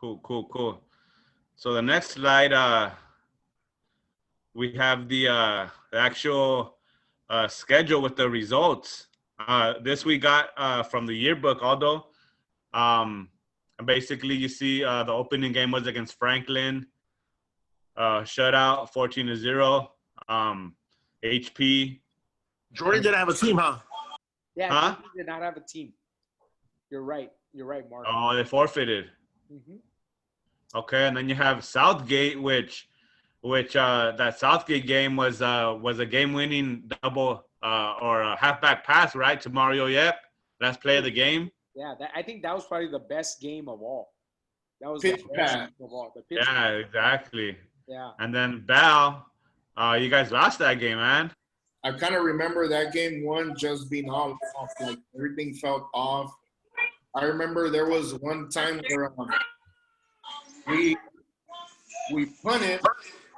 Cool. So the next slide, we have the actual schedule with the results. This we got from the yearbook, although. Basically, you see the opening game was against Franklin. Shutout, 14-0. HP. Jordan didn't have a team, huh? Yeah, he did not have a team. You're right, Mark. Oh, they forfeited. Mm-hmm. Okay, and then you have Southgate, which that Southgate game was a game-winning double or a halfback pass, right, to Mario Yep. Last play of the game. Yeah, I think that was probably the best game of all. That was pitch the best game of all. The pitch Yeah, exactly. Yeah. And then Bell, you guys lost that game, man. I kind of remember that game one just being off, like everything felt off. I remember there was one time where we punted.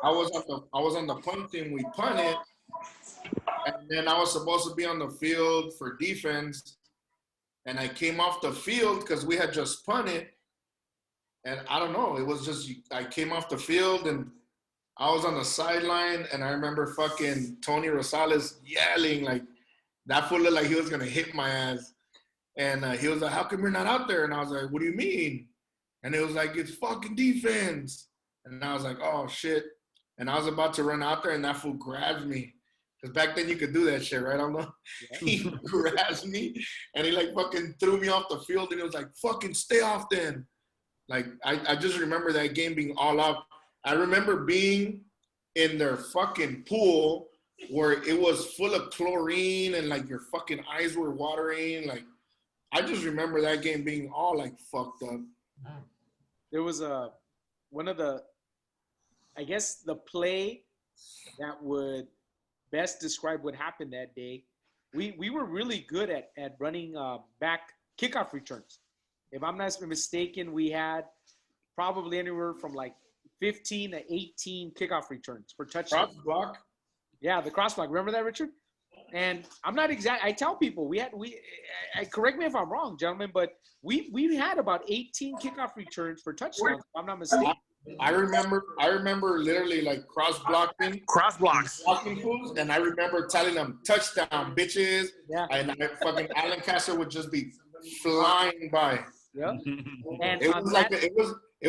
I was on the punt team. We punted, and then I was supposed to be on the field for defense. And I came off the field because we had just punted. And I don't know, it was just, I came off the field and I was on the sideline. And I remember fucking Tony Rosales yelling, like, that fool looked like he was going to hit my ass. And he was like, how come you're not out there? And I was like, what do you mean? And it was like, it's fucking defense. And I was like, oh, shit. And I was about to run out there and that fool grabs me. Because back then you could do that shit, right? I don't know. He grabs me and he like fucking threw me off the field and it was like, fucking stay off then. Like, I just remember that game being all up. I remember being in their fucking pool where it was full of chlorine and like your fucking eyes were watering. Like, I just remember that game being all like fucked up. There was one of the, I guess the play that would best describe what happened that day. We were really good at running back kickoff returns. If I'm not mistaken, we had probably anywhere from like 15 to 18 kickoff returns for touchdowns. Cross block? Yeah, the cross block. Remember that, Richard? And I'm not exact. I tell people correct me if I'm wrong, gentlemen, but we had about 18 kickoff returns for touchdowns. If I'm not mistaken. I remember literally like cross blocking fools, and I remember telling them touchdown, bitches. Yeah. And fucking Alan Castor would just be flying by. Yeah. And it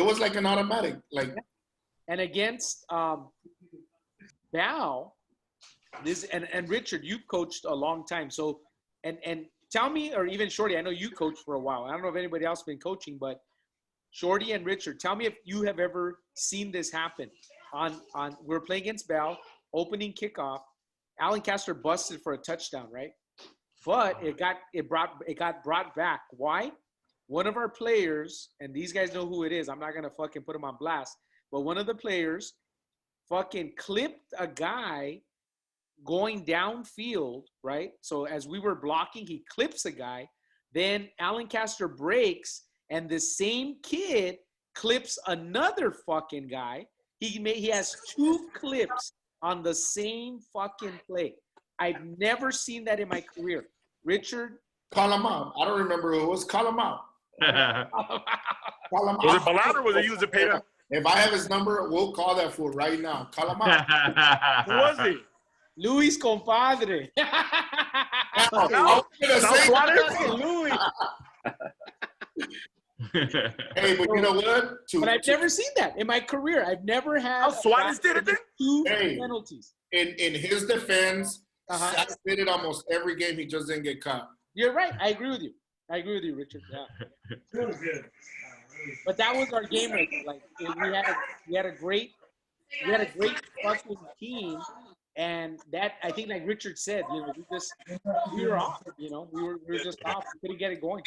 was like an automatic. Like, and against Val, this and Richard, you coached a long time. So and tell me, or even Shorty, I know you coached for a while. I don't know if anybody else has been coaching, but Shorty and Richard, tell me if you have ever seen this happen. We're playing against Bell, opening kickoff. Alan Castor busted for a touchdown, right? But it got brought back. Why? One of our players, and these guys know who it is. I'm not gonna fucking put him on blast, but one of the players fucking clipped a guy going downfield, right? So as we were blocking, he clips a guy. Then Alan Castor breaks. And the same kid clips another fucking guy. He has 2 clips on the same fucking play. I've never seen that in my career. Richard? Call him out. I don't remember who it was. Call him out. Call him Was out. it Ballard or was it you, Zepeda? If I have his number, we'll call that fool right now. Call him out. Who was he? Luis compadre. Luis. Hey, but you know what? But I've never seen that in my career. I've never had. Oh, Suarez did it then? 2 penalties. In his defense, Sack did it almost every game. He just didn't get caught. You're right. I agree with you, Richard. Yeah. But that was our game. Like we had a great fucking team, and that I think, like Richard said, we were off. We were just off. We couldn't get it going.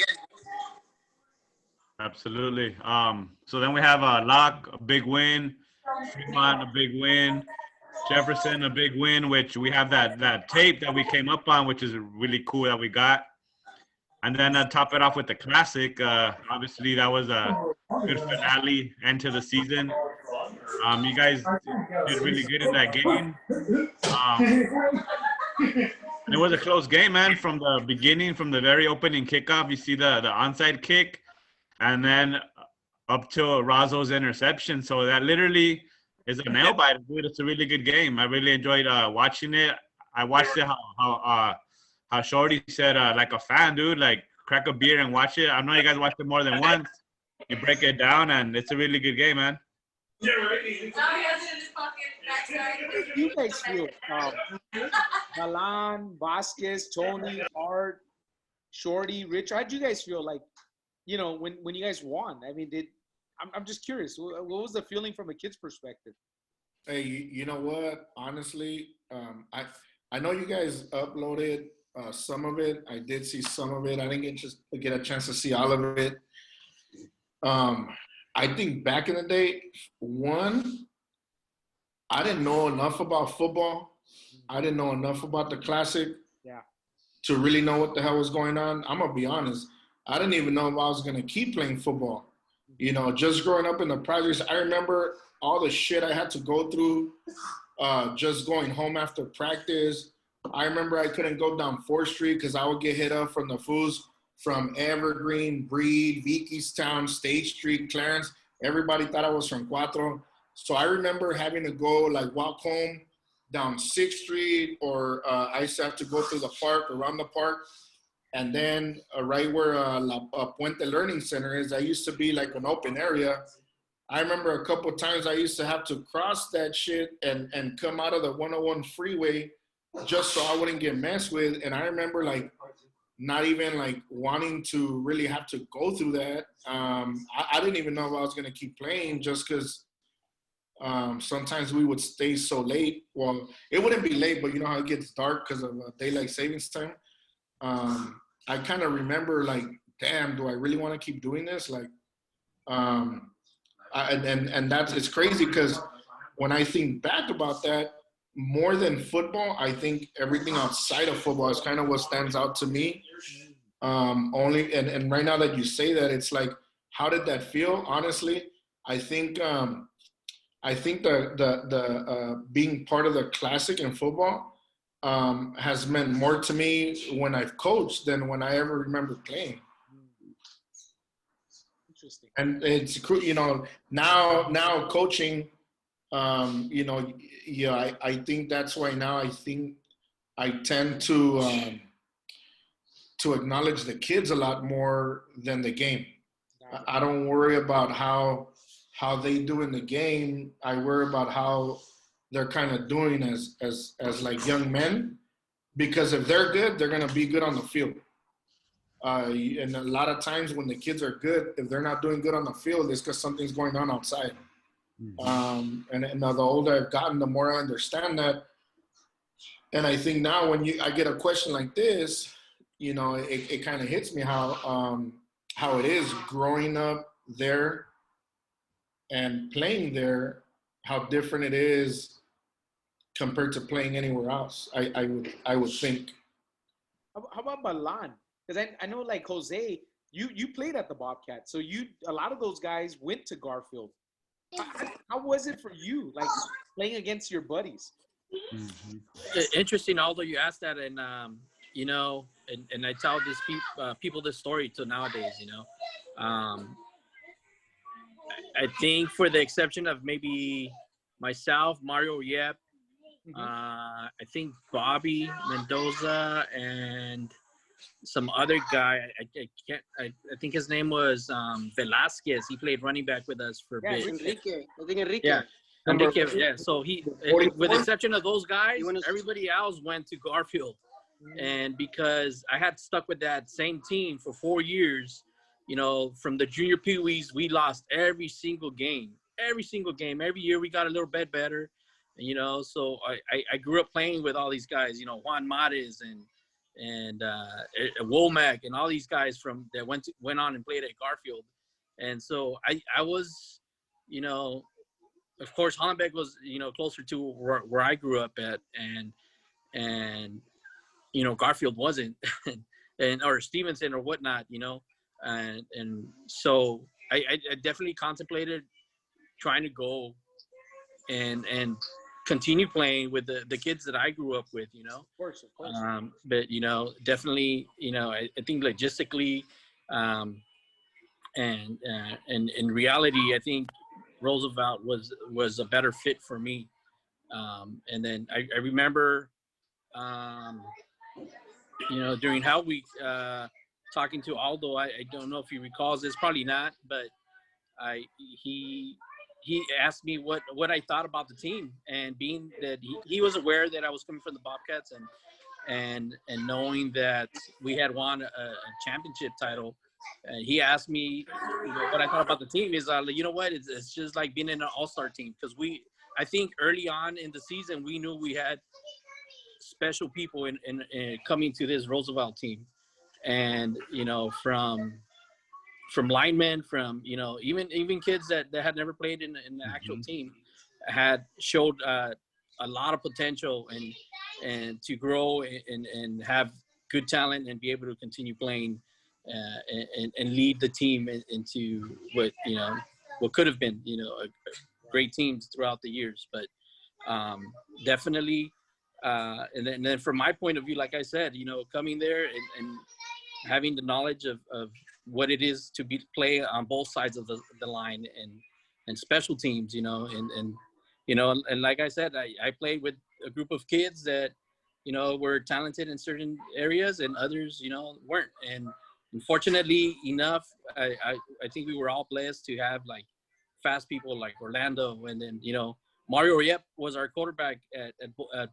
Absolutely. So then we have Locke, a big win. Fremont, a big win. Jefferson, a big win, which we have that tape that we came up on, which is really cool that we got. And then top it off with the Classic. Obviously, that was a good finale end to the season. You guys did really good in that game. It was a close game, man, from the beginning, from the very opening kickoff. You see the onside kick. And then up till Razzo's interception. So that literally is a nail biter, dude. It's a really good game. I really enjoyed watching it. I watched it how Shorty said, like a fan, dude, like crack a beer and watch it. I know you guys watched it more than once. You break it down, and it's a really good game, man. How do you guys feel? Milan, Vasquez, Tony, Art, Shorty, Rich. How do you guys feel like, you know, when you guys won? I mean, I'm just curious. What was the feeling from a kid's perspective? Hey, you know what? Honestly, I know you guys uploaded some of it. I did see some of it. I didn't get a chance to see all of it. I think back in the day, I didn't know enough about football. I didn't know enough about the Classic to really know what the hell was going on. I'm gonna be honest. I didn't even know if I was gonna keep playing football. You know, just growing up in the projects, I remember all the shit I had to go through, just going home after practice. I remember I couldn't go down 4th Street because I would get hit up from the fools from Evergreen, Breed, Vickeystown, State Street, Clarence. Everybody thought I was from Cuatro. So I remember having to go, like, walk home down 6th Street, or I used to have to go through the park, around the park. And then right where Puente Learning Center is, that used to be like an open area. I remember a couple of times I used to have to cross that shit and come out of the 101 freeway just so I wouldn't get messed with. And I remember, like, not even, like, wanting to really have to go through that. I didn't even know if I was going to keep playing just because sometimes we would stay so late. Well, it wouldn't be late, but you know how it gets dark because of daylight savings time. I kind of remember, like, damn, do I really want to keep doing this? Like, and that's, it's crazy because when I think back about that, more than football, I think everything outside of football is kind of what stands out to me. Only, and right now that you say that, it's like, how did that feel? Honestly, I think the being part of the Classic in football has meant more to me when I've coached than when I ever remember playing. Interesting. And it's, you know, now coaching, you know, yeah, I think that's why now I think I tend to acknowledge the kids a lot more than the game. I don't worry about how they do in the game. I worry about how they're kind of doing as like young men, because if they're good, they're going to be good on the field. And a lot of times when the kids are good, if they're not doing good on the field, it's because something's going on outside. And the older I've gotten, the more I understand that. And I think now when I get a question like this, you know, it kind of hits me how it is growing up there and playing there, how different it is compared to playing anywhere else. I would think. How about Milan? Because I know, like, Jose, you played at the Bobcat, so a lot of those guys went to Garfield. How was it for you, like, playing against your buddies? Interesting, although you asked that, and you know, and I tell this people this story till nowadays, you know. I think, for the exception of maybe myself, Mario Yep, I think Bobby Mendoza and some other guy, I think his name was Velasquez. He played running back with us for a bit. Enrique. I think Enrique. Yeah. Enrique, yeah. So with the exception of those guys, everybody else went to Garfield. And because I had stuck with that same team for 4 years, you know, from the junior peewees, we lost every single game. Every year we got a little bit better. And, you know, so I grew up playing with all these guys, you know, Juan Mares and Womack and all these guys that went on and played at Garfield. And so I was, you know, of course, Hollenbeck was, you know, closer to where I grew up at, and you know, Garfield wasn't, or Stevenson or whatnot, you know, and so I definitely contemplated trying to go and continue playing with the kids that I grew up with, you know. Of course. But, you know, definitely, you know, I think logistically, and in reality, I think Roosevelt was a better fit for me. And then I remember, during Hell Week, talking to Aldo. I don't know if he recalls this, probably not, but he asked me what I thought about the team, and being that he was aware that I was coming from the Bobcats, and knowing that we had won a championship title, he asked me what I thought about the team. Is you know what, it's just like being in an all-star team, because I think early on in the season we knew we had special people in coming to this Roosevelt team, and from linemen, from even kids that had never played in the actual team, had showed a lot of potential and to grow and have good talent and be able to continue playing and lead the team into what could have been great teams throughout the years. But definitely, and then from my point of view, like I said, coming there and having the knowledge of what it is to play on both sides of the line and special teams, and like I said, I played with a group of kids that were talented in certain areas and others weren't. And unfortunately enough, I think we were all blessed to have like fast people like Orlando, and then Mario Yep was our quarterback at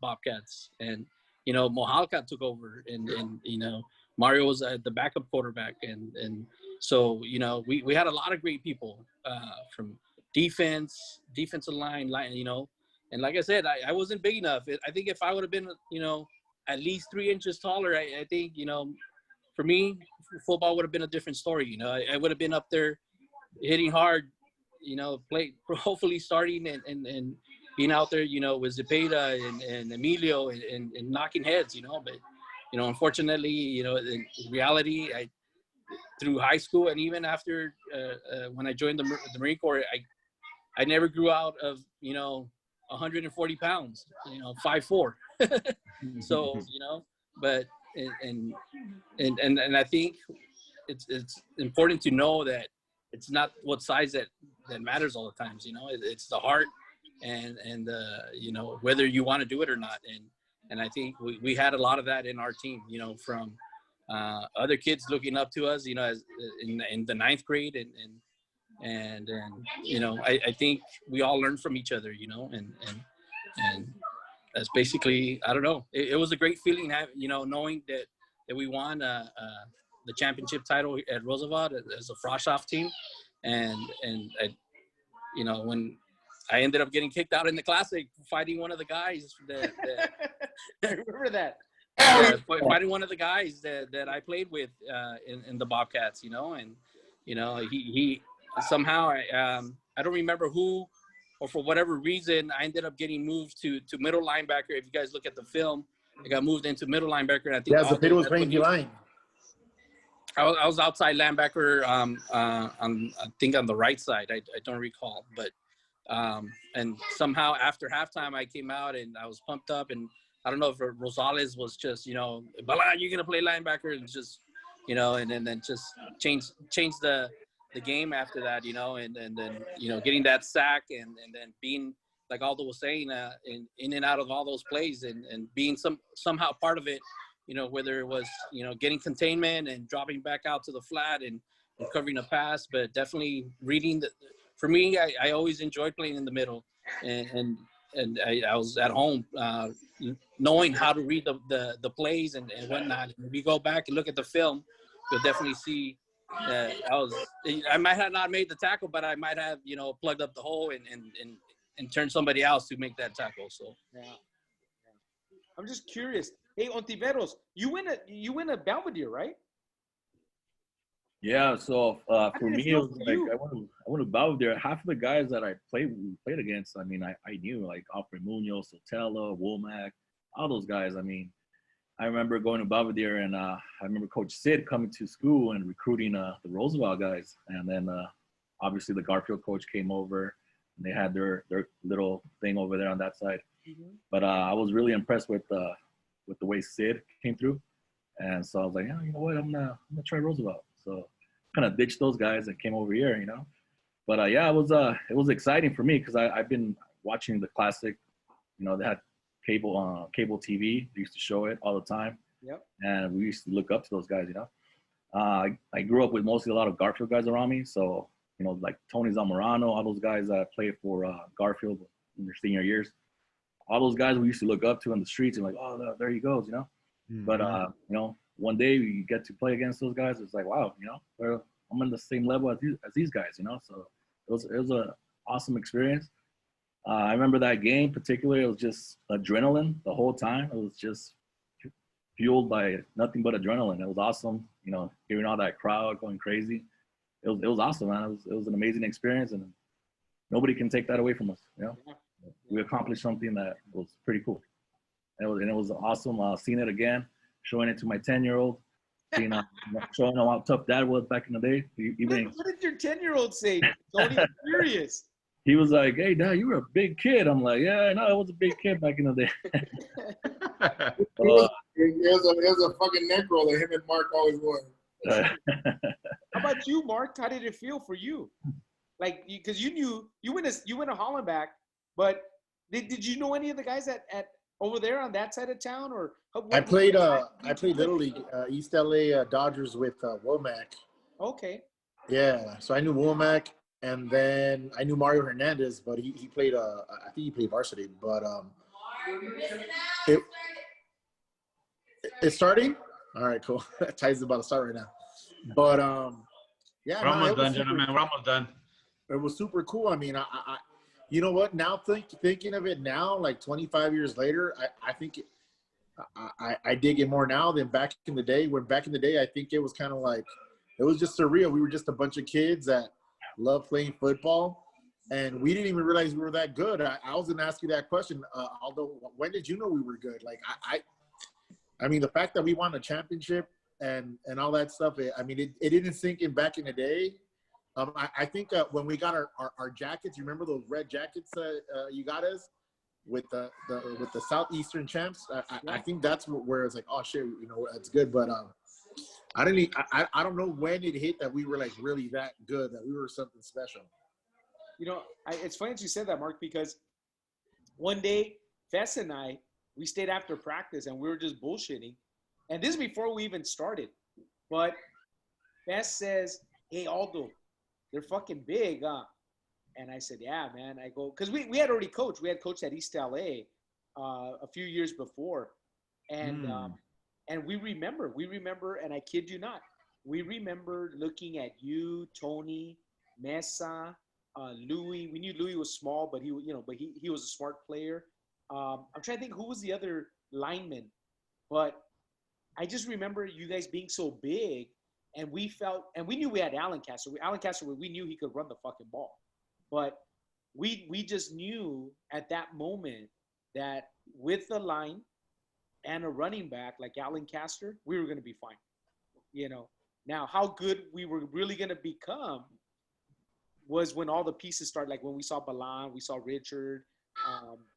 Bobcats, and Mojalca took over, and Mario was the backup quarterback, and so we had a lot of great people from defensive line, and like I said, I wasn't big enough. I think if I would have been at least 3 inches taller, I think for me, football would have been a different story. I would have been up there hitting hard, play, hopefully starting and being out there, with Zepeda and Emilio and knocking heads, but unfortunately, in reality, through high school and even after when I joined the Marine Corps, I never grew out of 140 pounds, 5'4". So but and I think it's important to know that it's not what size that matters all the times. It's the heart and whether you want to do it or not. And I think we had a lot of that in our team, from other kids looking up to us, as in the 9th grade, and I think we all learned from each other, and that's basically, I don't know. It was a great feeling, knowing that we won the championship title at Roosevelt as a Frosh-Off team, and when I ended up getting kicked out in the Classic, fighting one of the guys that I remember that. Fighting one of the guys that I played with in the Bobcats, and he somehow I don't remember who, or for whatever reason, I ended up getting moved to middle linebacker. If you guys look at the film, I got moved into middle linebacker. And I think Zepeda was playing D-line. I was outside linebacker, I think on the right side. I don't recall, but and somehow after halftime I came out and I was pumped up, and I don't know if Rosales was just Bala, you're gonna play linebacker, and just and then just change the game after that, and then getting that sack and then being, like Aldo was saying, in and out of all those plays and being somehow part of it, whether it was getting containment and dropping back out to the flat and covering a pass, but definitely reading for me, I always enjoyed playing in the middle, and I was at home knowing how to read the plays and whatnot. And if you go back and look at the film, you'll definitely see that I might have not made the tackle, but I might have plugged up the hole and turned somebody else to make that tackle. So yeah. I'm just curious. Hey, Ontiveros, you win a Belvedere, right? Yeah, so for me, it was like you? I want to bow there. Half of the guys that I played against, I mean, I knew, like Alfred Munoz, Sotelo, Womack, all those guys. I mean, I remember going to Belvedere, and I remember Coach Sid coming to school and recruiting the Roosevelt guys, and then obviously the Garfield coach came over, and they had their little thing over there on that side. Mm-hmm. But I was really impressed with the way Sid came through, and so I was like, you know what, I'm gonna try Roosevelt. So kind of ditched those guys and came over here, you know. But yeah, it was exciting for me because I've been watching the Classic. You know, they had cable TV. They used to show it all the time. Yep. And we used to look up to those guys, you know. I grew up with mostly a lot of Garfield guys around me. So, you know, like Tony Zamorano, all those guys that played for Garfield in their senior years. All those guys we used to look up to in the streets and like, oh, there he goes, you know. Mm-hmm. But, you know, one day we get to play against those guys. It's like, wow, you know, I'm on the same level as these guys, you know. So it was an awesome experience. I remember that game particularly. It was just adrenaline the whole time. It was just fueled by nothing but adrenaline. It was awesome, you know, hearing all that crowd going crazy. It was awesome, man. It was an amazing experience, and nobody can take that away from us. You know, we accomplished something that was pretty cool. And it was awesome seeing it again, showing it to my 10-year-old, showing him how tough Dad was back in the day. What did your 10-year-old say? Tony, I'm curious. He was like, "Hey, Dad, you were a big kid." I'm like, "Yeah, I know. I was a big kid back in the day." It was a fucking neck roller. Him and Mark always won. How about you, Mark? How did it feel for you? Like, because you went to Hollenbach, but did you know any of the guys at over there on that side of town, or I played Little League, East LA Dodgers with Womack. Okay. Yeah, so I knew Womack, and then I knew Mario Hernandez, but he played I think he played varsity, but it's starting. All right, cool. Ty's about to start right now, but yeah, we're almost done, gentlemen. We're almost done. It was super cool. I mean, I you know what? Now thinking of it now, like 25 years later, I think I dig it more now than back in the day. When back in the day, I think it was kind of like, it was just surreal. We were just a bunch of kids that loved playing football, and we didn't even realize we were that good. I was going to ask you that question. Although, when did you know we were good? Like, I mean, the fact that we won a championship and all that stuff, it didn't sink in back in the day. I think when we got our jackets, you remember those red jackets you got us with the Southeastern champs? I think that's where it's like, oh shit, you know, that's good. But I don't know when it hit that we were like really that good, that we were something special. You know, it's funny that you said that, Mark, because one day Fess and I, we stayed after practice and we were just bullshitting, and this is before we even started. But Fess says, "Hey Aldo, they're fucking big, huh?" And I said, "Yeah, man." I go, because we had already coached. We had coached at East LA a few years before. And and we remember, and I kid you not, we remember looking at you, Tony, Mesa, Louis. We knew Louis was small, but he was a smart player. I'm trying to think who was the other lineman. But I just remember you guys being so big. And we felt, and we knew we had Alan Castor. We knew he could run the fucking ball. But we just knew at that moment that with the line and a running back like Alan Castor, we were going to be fine. You know, now how good we were really going to become was when all the pieces started. Like when we saw Balan, we saw Richard,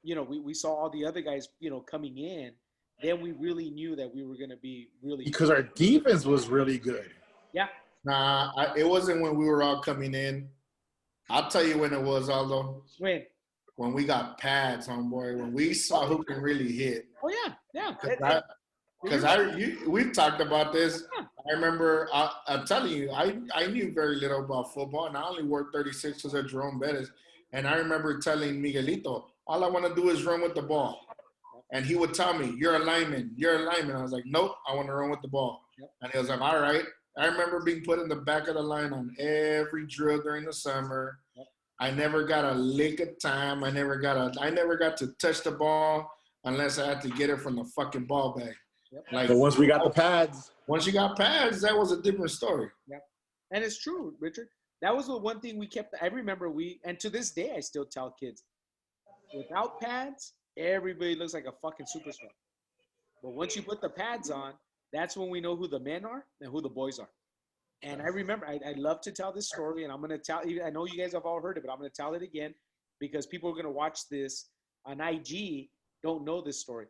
you know, we saw all the other guys, you know, coming in. Then we really knew that we were going to be really because good. Our defense was really good. Yeah. Nah, it wasn't when we were all coming in. I'll tell you when it was, Aldo. When we got pads, homeboy. When we saw who can really hit. Oh yeah. Because we've talked about this. Yeah. I remember. I'm telling you, I knew very little about football, and I only worked 36 because of Jerome Bettis. And I remember telling Miguelito, all I want to do is run with the ball. And he would tell me, "You're a lineman. You're a lineman." I was like, "Nope, I want to run with the ball." Yep. And he was like, "All right." I remember being put in the back of the line on every drill during the summer. Yep. I never got a lick of time. I never got to touch the ball unless I had to get it from the fucking ball bag. Yep. Like, but once we got the pads. Once you got pads, that was a different story. Yep. And it's true, Richard. That was the one thing we kept. I remember and to this day, I still tell kids, without pads, everybody looks like a fucking superstar. But once you put the pads on, that's when we know who the men are and who the boys are. And I remember, I love to tell this story, and I'm going to tell you, I know you guys have all heard it, but I'm going to tell it again because people are going to watch this on IG, don't know this story.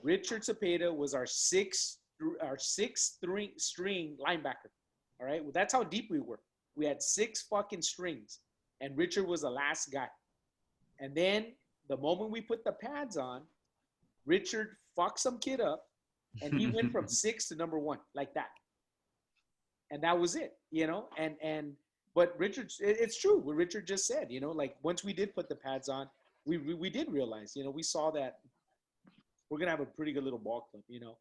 Richard Cepeda was our sixth string linebacker, All right. Well, that's how deep we were. We had 6 fucking strings, and Richard was the last guy. And then the moment we put the pads on, Richard fucked some kid up, and he went from 6 to number 1 like that. And that was it, you know. But Richard, it's true what Richard just said, you know. Like once we did put the pads on, we did realize, you know, we saw that we're gonna have a pretty good little ball club, you know.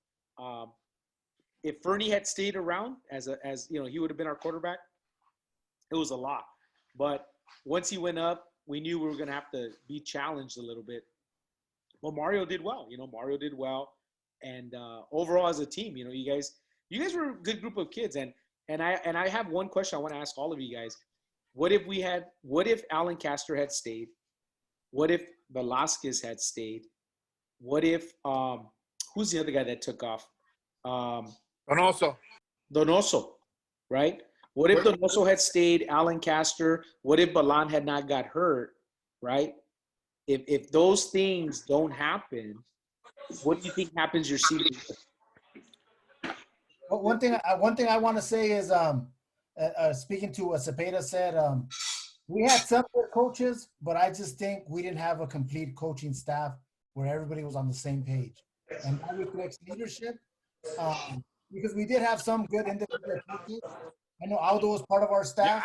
If Fernie had stayed around as you know, he would have been our quarterback. It was a lot, but once he went up, we knew we were gonna have to be challenged a little bit. Well, Mario did well, you know. Mario did well, and overall as a team, you know, you guys were a good group of kids, and I have one question I want to ask all of you guys. What if Alan Castor had stayed? What if Velasquez had stayed? What if who's the other guy that took off? Donoso, right? What if Donoso had stayed, Alan Castor? What if Balan had not got hurt, right? If those things don't happen, what do you think happens your season? One thing I want to say is, speaking to what Cepeda said, we had some good coaches, but I just think we didn't have a complete coaching staff where everybody was on the same page. And that reflects leadership, because we did have some good individual coaches. I know Aldo was part of our staff,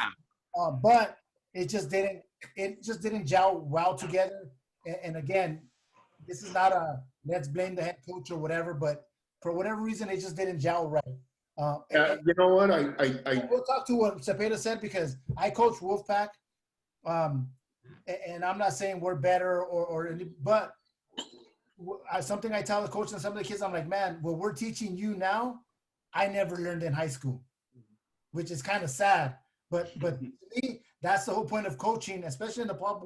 but it just didn't gel well together. And again, this is not a let's blame the head coach or whatever, but for whatever reason, it just didn't gel right. You know what? We'll talk to what Cepeda said, because I coach Wolfpack, and I'm not saying we're better but something I tell the coach and some of the kids, I'm like, man, what we're teaching you now, I never learned in high school, which is kind of sad. But to me, that's the whole point of coaching, especially in the Pop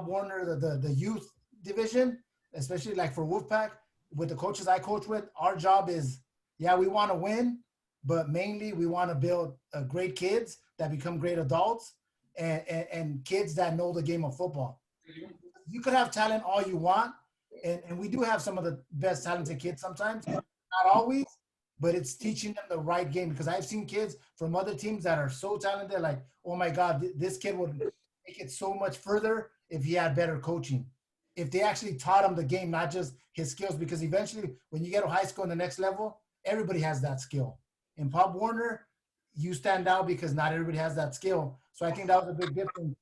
Warner, the youth division, especially like for Wolfpack. With the coaches I coach with, our job is, we want to win, but mainly we want to build great kids that become great adults and kids that know the game of football. You could have talent all you want, and we do have some of the best talented kids sometimes, not always, but it's teaching them the right game, because I've seen kids from other teams that are so talented, like, oh my God, this kid would make it so much further if he had better coaching. If they actually taught him the game, not just his skills, because eventually when you get to high school and the next level, everybody has that skill. In Pop Warner, you stand out because not everybody has that skill. So I think that was a big difference.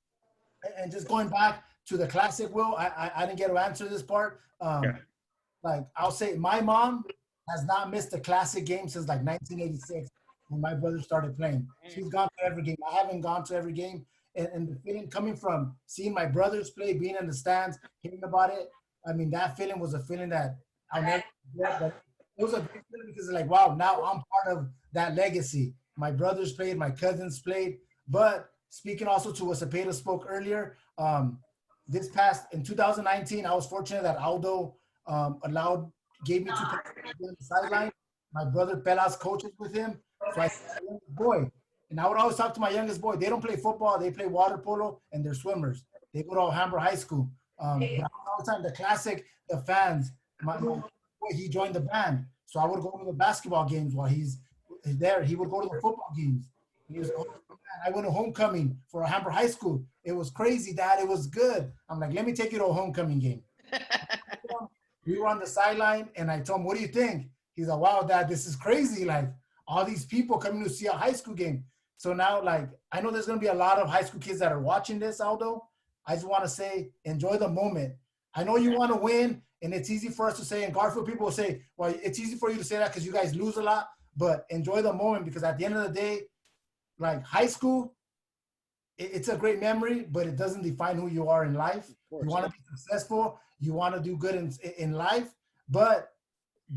And just going back to the classic, Will, I didn't get to answer this part. Like I'll say my mom has not missed a classic game since like 1986 when my brother started playing. She's gone to every game. I haven't gone to every game. And the feeling coming from seeing my brothers play, being in the stands, hearing about it, I mean, that feeling was a feeling that I'll never forget. But it was a big feeling because it's like, wow, now I'm part of that legacy. My brothers played, my cousins played. But speaking also to what Cepeda spoke earlier, in 2019, I was fortunate that Aldo gave me 2 on the sideline. My brother Pelas coaches with him. So I said, boy. And I would always talk to my youngest boy. They don't play football. They play water polo, and they're swimmers. They go to Alhambra High School. But all the time, the classic, the fans, my boy, he joined the band. So I would go to the basketball games while he's there. He would go to the football games. I went to homecoming for Alhambra High School. It was crazy, Dad. It was good. I'm like, let me take you to a homecoming game. We were on the sideline, and I told him, what do you think? He's like, wow, Dad, this is crazy. Like, all these people coming to see a high school game. So now, like, I know there's going to be a lot of high school kids that are watching this, Aldo. I just want to say, enjoy the moment. I know you want to win, and it's easy for us to say, and Garfield people will say, well, it's easy for you to say that because you guys lose a lot, but enjoy the moment, because at the end of the day, like, high school, it's a great memory, but it doesn't define who you are in life. You want to be successful. You want to do good in life, but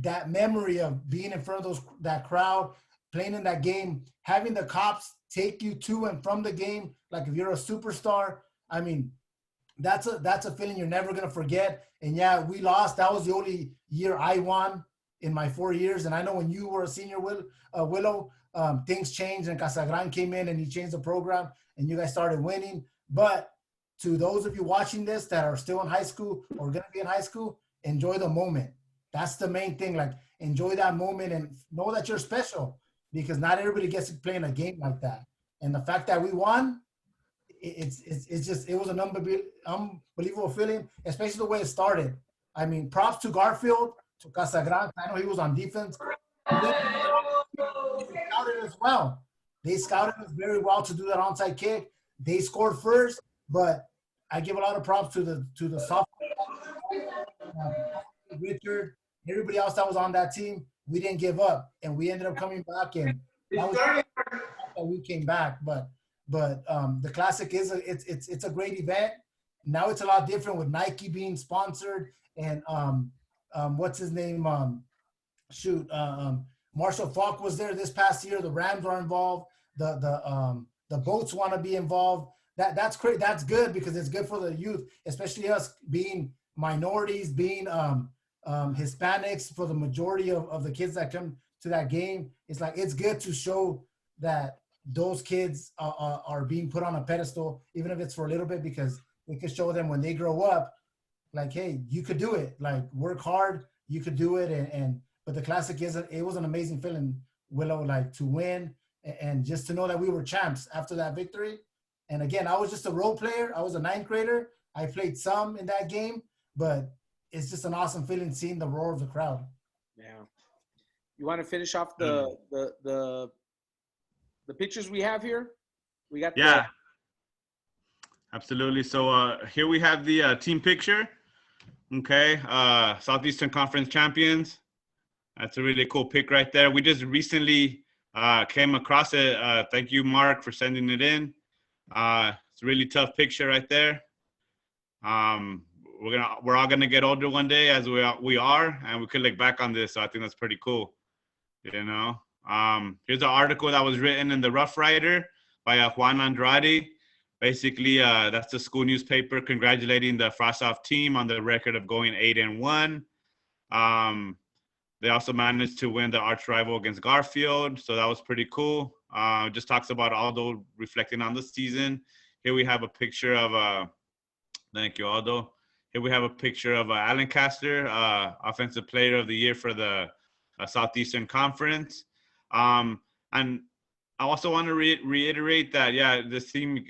that memory of being in front of that crowd, playing in that game, having the cops take you to and from the game, like if you're a superstar, I mean, that's a feeling you're never going to forget. And yeah, we lost. That was the only year I won in my 4 years. And I know when you were a senior, Willow, things changed and Casagran came in and he changed the program and you guys started winning. But to those of you watching this that are still in high school or going to be in high school, enjoy the moment. That's the main thing. Like, enjoy that moment and know that you're special. because not everybody gets to play in a game like that. And the fact that we won, it was an unbelievable feeling, especially the way it started. I mean, props to Garfield, to Casagrande. I know he was on defense. They scouted as well. They scouted us very well to do that onside kick. They scored first, but I give a lot of props to the sophomore, Richard, everybody else that was on that team. We didn't give up, and we ended up coming back, and that was that we came back. But the Classic is it's a great event. Now it's a lot different with Nike being sponsored, and what's his name? Marshall Falk was there this past year. The Rams are involved. The boats want to be involved. That's great. That's good because it's good for the youth, especially us being minorities, being Hispanics. For the majority of the kids that come to that game, it's good to show that those kids are being put on a pedestal, even if it's for a little bit, because we could show them when they grow up, like, hey, you could do it. Like, work hard, you could do it. But the Classic it was an amazing feeling, Willow, like to win and just to know that we were champs after that victory. And again, I was just a role player. I was a ninth grader. I played some in that game, but it's just an awesome feeling seeing the roar of the crowd. Yeah. You want to finish off the pictures we have here? We got Absolutely. So here we have the team picture. Okay, Southeastern Conference Champions. That's a really cool pic right there. We just recently came across it. Thank you, Mark, for sending it in. It's a really tough picture right there. We're all gonna get older one day, as we are, and we could look back on this. So I think that's pretty cool. You know, here's an article that was written in the Rough Rider by Juan Andrade. Basically, that's the school newspaper congratulating the Frostoff team on the record of going 8-1. They also managed to win the arch rival against Garfield, so that was pretty cool. Just talks about Aldo reflecting on the season. Here we have a picture of thank you, Aldo. Here we have a picture of Alan Castor, Offensive Player of the Year for the Southeastern Conference. And I also want to reiterate that, this team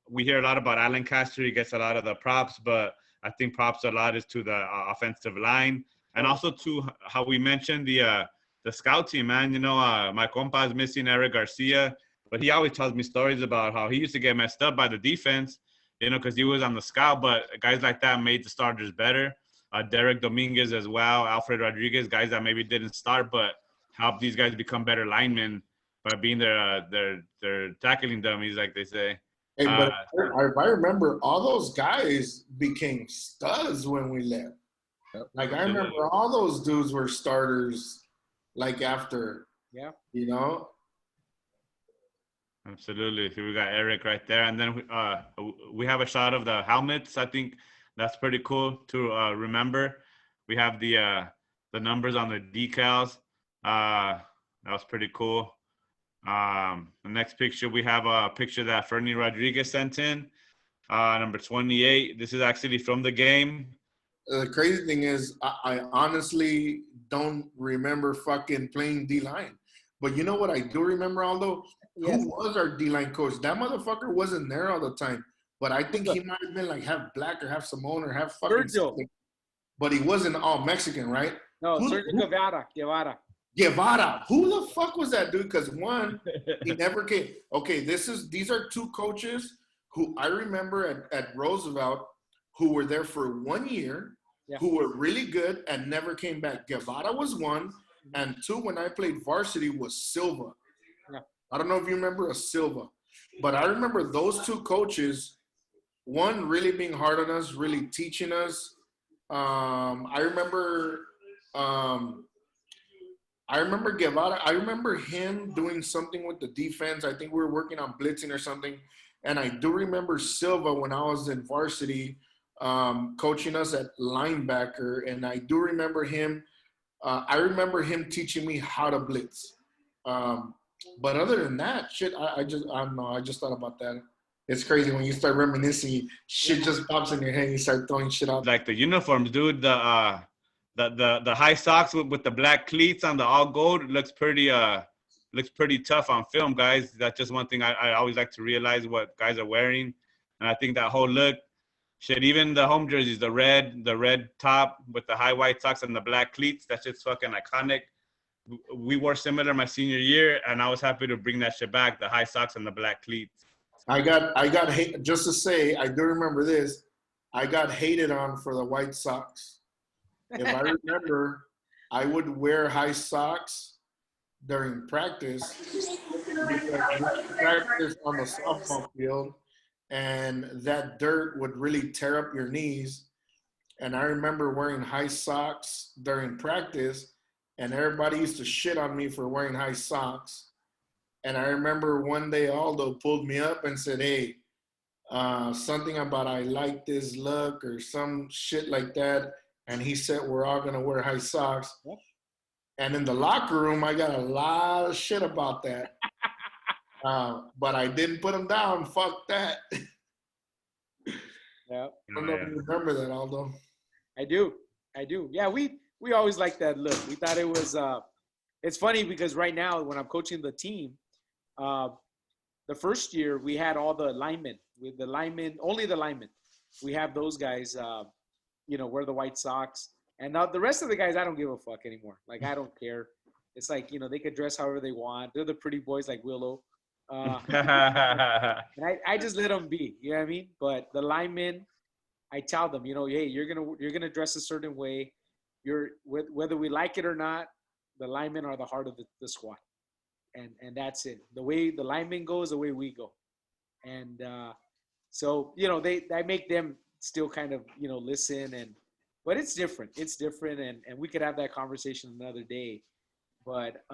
we hear a lot about Alan Castor. He gets a lot of the props, but I think props a lot is to the offensive line. And also to how we mentioned the scout team, man. You know, my compa is missing Eric Garcia, but he always tells me stories about how he used to get messed up by the defense, you know, because he was on the scout. But guys like that made the starters better. Derek Dominguez as well, Alfred Rodriguez, guys that maybe didn't start, but helped these guys become better linemen by being their tackling dummies, like they say. Hey, but if I remember, all those guys became studs when we left. Like, I remember all those dudes were starters, like, after, you know? Absolutely. So we got Eric right there. And then we have a shot of the helmets. I think that's pretty cool to remember. We have the numbers on the decals. That was pretty cool. The next picture, we have a picture that Fernie Rodriguez sent in, number 28. This is actually from the game. The crazy thing is, I honestly don't remember fucking playing D-line. But you know what I do remember, Aldo? Yes. Who was our D-line coach? That motherfucker wasn't there all the time. But I think he might have been like half black or half Samoan or half fucking something. But he wasn't all Mexican, right? No, Sergio Guevara. Who the fuck was that dude? Because one, he never came. Okay, these are two coaches who I remember at Roosevelt who were there for 1 year, who were really good and never came back. Guevara was one, and two, when I played varsity, was Silva. Yeah. I don't know if you remember a Silva, but I remember those two coaches, one really being hard on us, really teaching us. I remember Guevara. I remember him doing something with the defense. I think we were working on blitzing or something. And I do remember Silva when I was in varsity, coaching us at linebacker. And I do remember him. I remember him teaching me how to blitz. But other than that, shit, I don't know. I just thought about that. It's crazy when you start reminiscing, shit just pops in your head and you start throwing shit out. Like the uniforms, dude, the high socks with the black cleats on the all gold looks pretty tough on film, guys. That's just one thing I always like to realize what guys are wearing, and I think that whole look, shit, even the home jerseys, the red top with the high white socks and the black cleats, that's just fucking iconic. We wore similar my senior year, and I was happy to bring that shit back, the high socks and the black cleats. I got hate, just to say, I do remember this. I got hated on for the white socks. If I remember, I would wear high socks during practice because we practice on the softball field, and that dirt would really tear up your knees. And I remember wearing high socks during practice, and everybody used to shit on me for wearing high socks. And I remember one day Aldo pulled me up and said, hey, something about I like this look or some shit like that. And he said, we're all going to wear high socks. And in the locker room, I got a lot of shit about that. But I didn't put him down. Fuck that. Yeah. I don't know if you remember that, Aldo. I do. Yeah, we always liked that look. We thought it was it's funny because right now when I'm coaching the team, the first year we had all the linemen. With the linemen, only the linemen. We have those guys wear the white socks. And now the rest of the guys, I don't give a fuck anymore. Like, I don't care. It's like, they could dress however they want. They're the pretty boys like Willow. And I just let them be, you know what I mean? But the linemen, I tell them, hey, you're gonna dress a certain way. Whether we like it or not, the linemen are the heart of the squad, and that's it. The way the linemen go is the way we go, and so I make them still kind of listen, but it's different. It's different, and we could have that conversation another day, but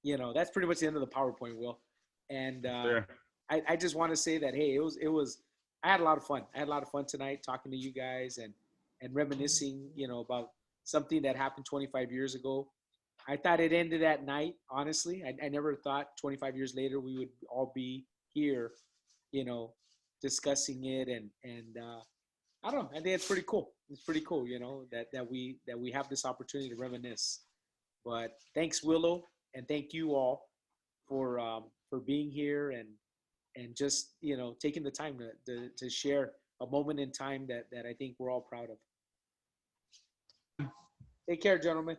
that's pretty much the end of the PowerPoint, Will, and Sure. I just want to say that, hey, it was. I had a lot of fun. I had a lot of fun tonight talking to you guys and reminiscing, about something that happened 25 years ago. I thought it ended at night, honestly. I never thought 25 years later we would all be here, discussing it. And I don't know. I think it's pretty cool. It's pretty cool, that we have this opportunity to reminisce. But thanks, Willow, and thank you all for being here and just taking the time to share a moment in time that I think we're all proud of. Take care, gentlemen.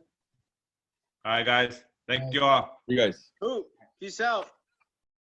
All right, guys. Thank you all. You guys. Peace out.